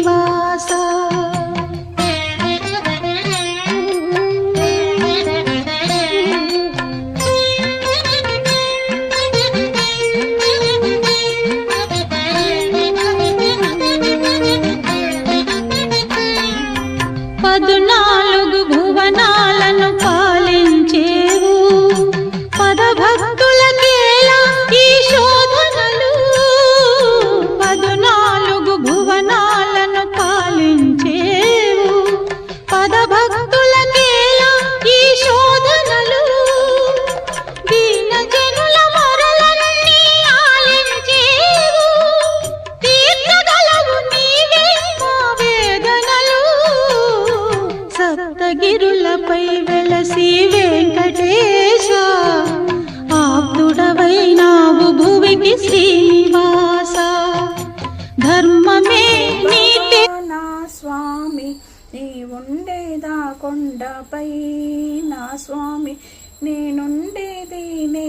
శ్రీనివాస పదునాలుగు భువనాలను పాలించేవు పదభక్తులకేలా ఈ శోధనలు పదునాలుగు భువనాలను పాలించేవు పదభక్తులకేలా ఈ శోధనలు దీన జనుల మొరలన్నీ ఆలించేవు తీర్చగలవు నీవే మా వేదనలు సప్తగిరులపై వెలసి వెంకటేశ ఆప్తుడవైనావు భువికి శ్రీనివాస ధర్మమే నీతే నా స్వామి నీ ఉండేదా కొండపై నా స్వామి నేనుండేది నే